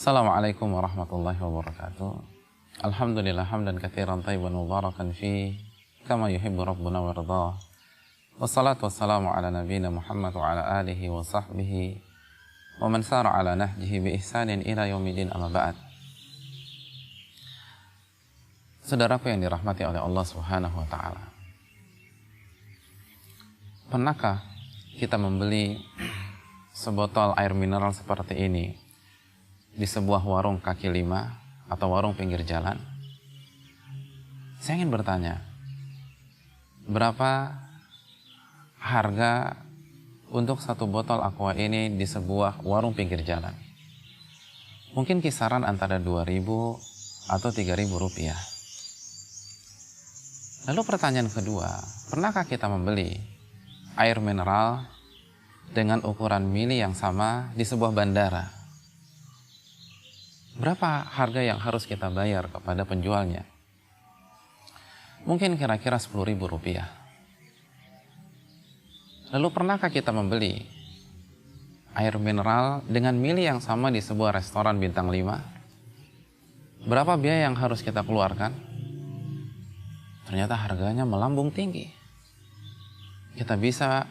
Assalamualaikum warahmatullahi wabarakatuh. Alhamdulillah hamdan katsiran thayyiban mubarakan fi kama yuhibbu rabbuna wa yardah. Wassalatu wassalamu ala nabiyyina Muhammad wa ala alihi wa sahbihi wa man sara ala nahjihi bi ihsanin ila yaumil amma ba'd. Saudaraku yang dirahmati oleh Allah Subhanahu wa taala. Pernahkah kita membeli sebotol air mineral seperti ini di sebuah warung kaki lima atau warung pinggir jalan? Saya ingin bertanya, berapa harga untuk satu botol aqua ini di sebuah warung pinggir jalan? Mungkin kisaran antara 2.000 atau 3.000 rupiah. Lalu pertanyaan kedua, pernahkah kita membeli air mineral dengan ukuran mili yang sama di sebuah bandara? Berapa harga yang harus kita bayar kepada penjualnya? Mungkin kira-kira 10.000 rupiah. Lalu pernahkah kita membeli air mineral dengan mili yang sama di sebuah restoran bintang 5? Berapa biaya yang harus kita keluarkan? Ternyata harganya melambung tinggi. Kita bisa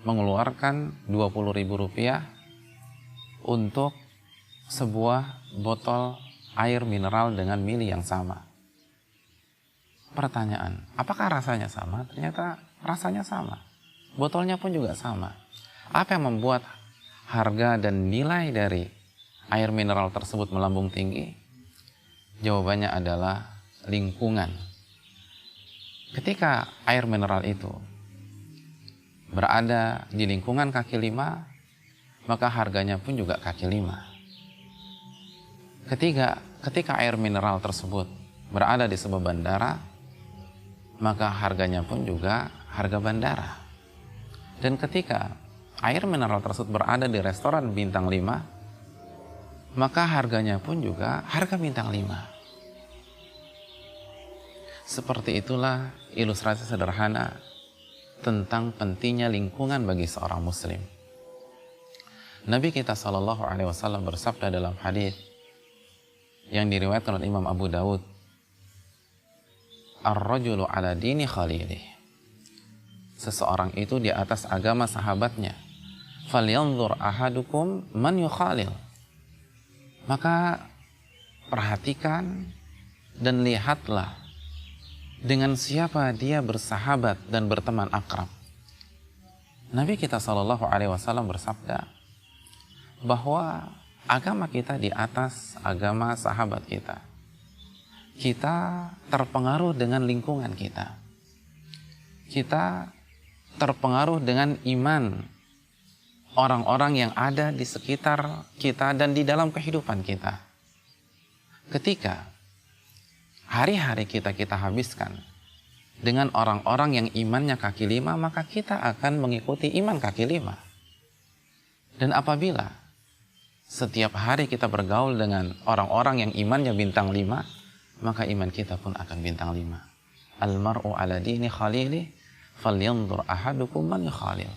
mengeluarkan 20.000 rupiah untuk sebuah botol air mineral dengan mili yang sama. Pertanyaan, apakah rasanya sama? Ternyata rasanya sama. Botolnya pun juga sama. Apa yang membuat harga dan nilai dari air mineral tersebut melambung tinggi? Jawabannya adalah lingkungan. Ketika air mineral itu berada di lingkungan kaki lima, maka harganya pun juga kaki lima. Ketika air mineral tersebut berada di sebuah bandara, maka harganya pun juga harga bandara. Dan ketika air mineral tersebut berada di restoran bintang 5, maka harganya pun juga harga bintang 5. Seperti itulah ilustrasi sederhana tentang pentingnya lingkungan bagi seorang muslim. Nabi kita SAW bersabda dalam hadis yang diriwayatkan oleh Imam Abu Dawud, ar-rajulu ala dini khalilih, seseorang itu di atas agama sahabatnya. Falyanzur ahadukum man yukhalil, maka perhatikan dan lihatlah dengan siapa dia bersahabat dan berteman akrab. Nabi kita SAW bersabda bahwa agama kita di atas agama sahabat kita. Kita terpengaruh dengan lingkungan kita. Kita terpengaruh dengan iman orang-orang yang ada di sekitar kita dan di dalam kehidupan kita. Ketika hari-hari kita habiskan dengan orang-orang yang imannya kaki lima, maka kita akan mengikuti iman kaki lima. Dan apabila setiap hari kita bergaul dengan orang-orang yang imannya bintang 5, maka iman kita pun akan bintang 5. Al-mar'u ala dini khalili falyanzur ahadukum man yukhalil.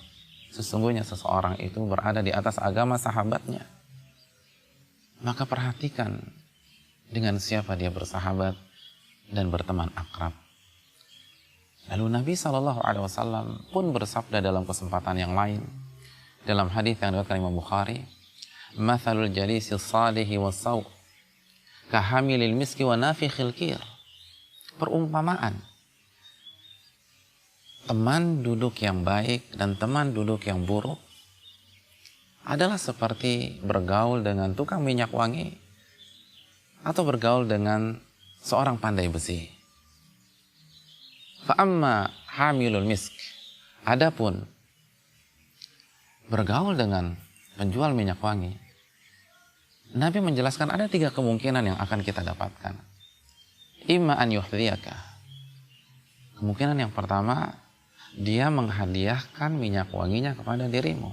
Sesungguhnya seseorang itu berada di atas agama sahabatnya. Maka perhatikan dengan siapa dia bersahabat dan berteman akrab. Lalu Nabi SAW pun bersabda dalam kesempatan yang lain, dalam hadis yang diriwayatkan Imam Bukhari, mathalul jalisi salihi wasaw kahamilil miski wa nafikhil kir. Perumpamaan teman duduk yang baik dan teman duduk yang buruk adalah seperti bergaul dengan tukang minyak wangi atau bergaul dengan seorang pandai besi. Fa amma hamilul misk, adapun bergaul dengan penjual minyak wangi, Nabi menjelaskan ada 3 kemungkinan yang akan kita dapatkan. Imma an yuhdiyaka. Kemungkinan yang pertama, dia menghadiahkan minyak wanginya kepada dirimu.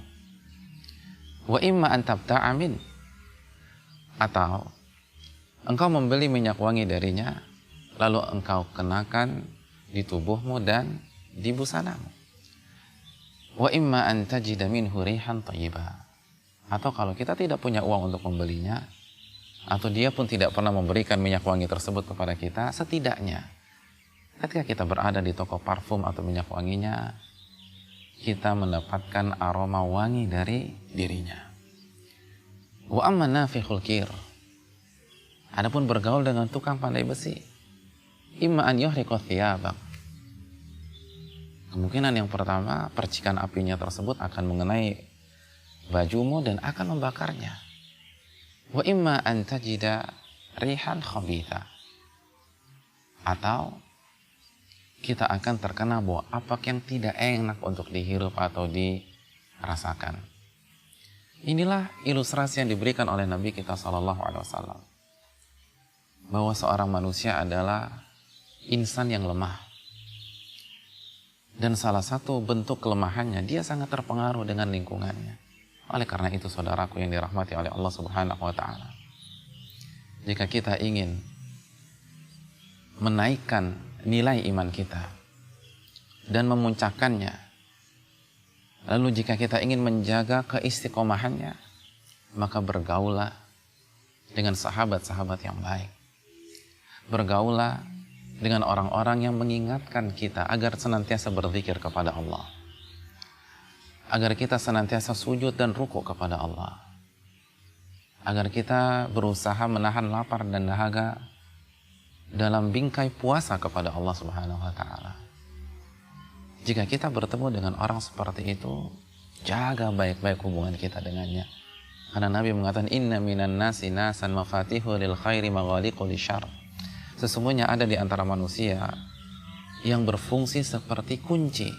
Wa imma an tabta'a min. Atau engkau membeli minyak wangi darinya, lalu engkau kenakan di tubuhmu dan di busanamu. Wa imma an tajida minhu rihan thayyibah. Atau kalau kita tidak punya uang untuk membelinya, atau dia pun tidak pernah memberikan minyak wangi tersebut kepada kita, setidaknya ketika kita berada di toko parfum atau minyak wanginya, kita mendapatkan aroma wangi dari dirinya. Wa amma nafikhul kir, adapun bergaul dengan tukang pandai besi, imma an yuhriqa thiyabak, kemungkinan yang pertama, percikan apinya tersebut akan mengenai bajumu dan akan membakarnya. Wa imma an tajida rihan khabitha, atau kita akan terkena bau apak yang tidak enak untuk dihirup atau dirasakan. Inilah ilustrasi yang diberikan oleh Nabi kita SAW, bahwa seorang manusia adalah insan yang lemah. Dan salah satu bentuk kelemahannya, dia sangat terpengaruh dengan lingkungannya. Oleh karena itu, saudaraku yang dirahmati oleh Allah Subhanahu wa Ta'ala, jika kita ingin menaikkan nilai iman kita dan memuncakkannya, lalu jika kita ingin menjaga keistiqomahannya, maka bergaulah dengan sahabat-sahabat yang baik. Bergaulah dengan orang-orang yang mengingatkan kita agar senantiasa berzikir kepada Allah, agar kita senantiasa sujud dan rukuk kepada Allah, agar kita berusaha menahan lapar dan dahaga dalam bingkai puasa kepada Allah Subhanahu wa Ta'ala. Jika kita bertemu dengan orang seperti itu, jaga baik-baik hubungan kita dengannya. Karena Nabi mengatakan, inna minan nasi nasan mafatihu lil khairi maghaliqu lisyarr. Sesungguhnya ada di antara manusia yang berfungsi seperti kunci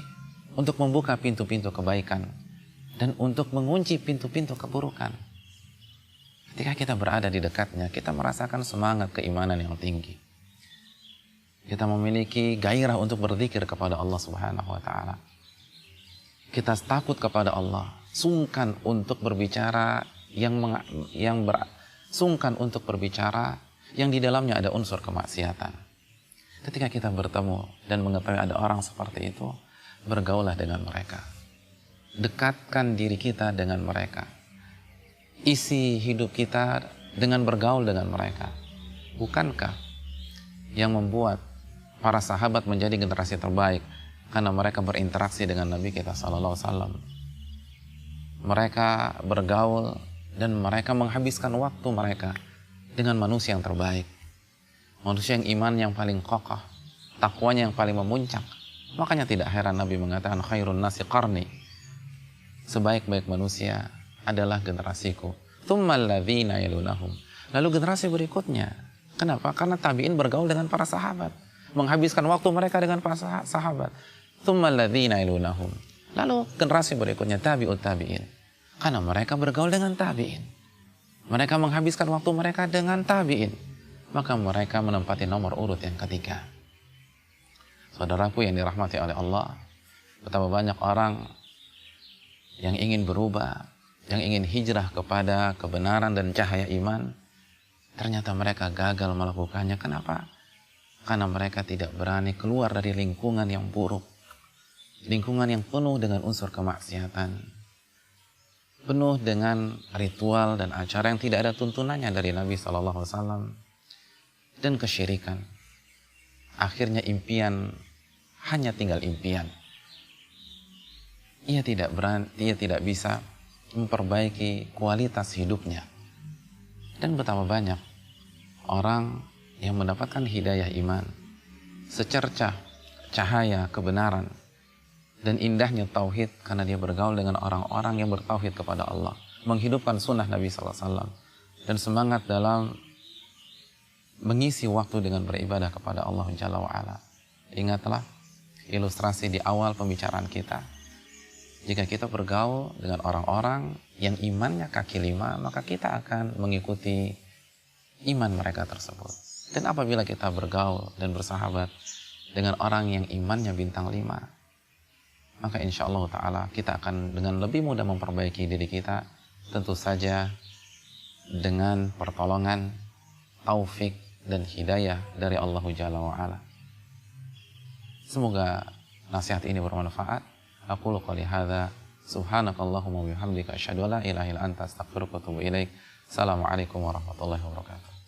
untuk membuka pintu-pintu kebaikan dan untuk mengunci pintu-pintu keburukan. Ketika kita berada di dekatnya, kita merasakan semangat keimanan yang tinggi. Kita memiliki gairah untuk berzikir kepada Allah Subhanahu wa Ta'ala. Kita takut kepada Allah, sungkan untuk berbicara sungkan untuk berbicara yang di dalamnya ada unsur kemaksiatan. Ketika kita bertemu dan mengetahui ada orang seperti itu, bergaulah dengan mereka. Dekatkan diri kita dengan mereka. Isi hidup kita dengan bergaul dengan mereka. Bukankah yang membuat para sahabat menjadi generasi terbaik karena mereka berinteraksi dengan Nabi kita sallallahu alaihi wasallam? Mereka bergaul dan mereka menghabiskan waktu mereka dengan manusia yang terbaik. Manusia yang iman yang paling kokoh, takwanya yang paling memuncak. Makanya tidak heran Nabi mengatakan khairun nasi qarni. Sebaik-baik manusia adalah generasiku. Tsummal ladzina yalunahum. Lalu generasi berikutnya. Kenapa? Karena tabi'in bergaul dengan para sahabat, menghabiskan waktu mereka dengan para sahabat. Tsummal ladzina yalunahum. Lalu generasi berikutnya tabi'ut tabi'in. Karena mereka bergaul dengan tabi'in. Mereka menghabiskan waktu mereka dengan tabi'in. Maka mereka menempati nomor urut yang ketiga. Saudaraku yang dirahmati oleh Allah, betapa banyak orang yang ingin berubah, yang ingin hijrah kepada kebenaran dan cahaya iman, ternyata mereka gagal melakukannya. Kenapa? Karena mereka tidak berani keluar dari lingkungan yang buruk, lingkungan yang penuh dengan unsur kemaksiatan, penuh dengan ritual dan acara yang tidak ada tuntunannya dari Nabi SAW, dan kesyirikan. Akhirnya impian hanya tinggal impian. Ia tidak bisa memperbaiki kualitas hidupnya. Dan betapa banyak orang yang mendapatkan hidayah iman, secercah cahaya kebenaran dan indahnya tauhid karena dia bergaul dengan orang-orang yang bertauhid kepada Allah, menghidupkan sunnah Nabi SAW, dan semangat dalam mengisi waktu dengan beribadah kepada Allah Jalla wa'ala. Ingatlah ilustrasi di awal pembicaraan kita. Jika kita bergaul dengan orang-orang yang imannya kaki lima, maka kita akan mengikuti iman mereka tersebut. Dan apabila kita bergaul dan bersahabat dengan orang yang imannya bintang 5, maka insya Allah ta'ala kita akan dengan lebih mudah memperbaiki diri kita, tentu saja dengan pertolongan, taufik, dan hidayah dari Allah Jalla wa'ala. Semoga nasihat ini bermanfaat. Aqulu qouli hadza subhanakallahumma wa bihamdika asyhadu an la ilaha illa anta astaghfiruka wa atubu ilaik. Assalamualaikum warahmatullahi wabarakatuh.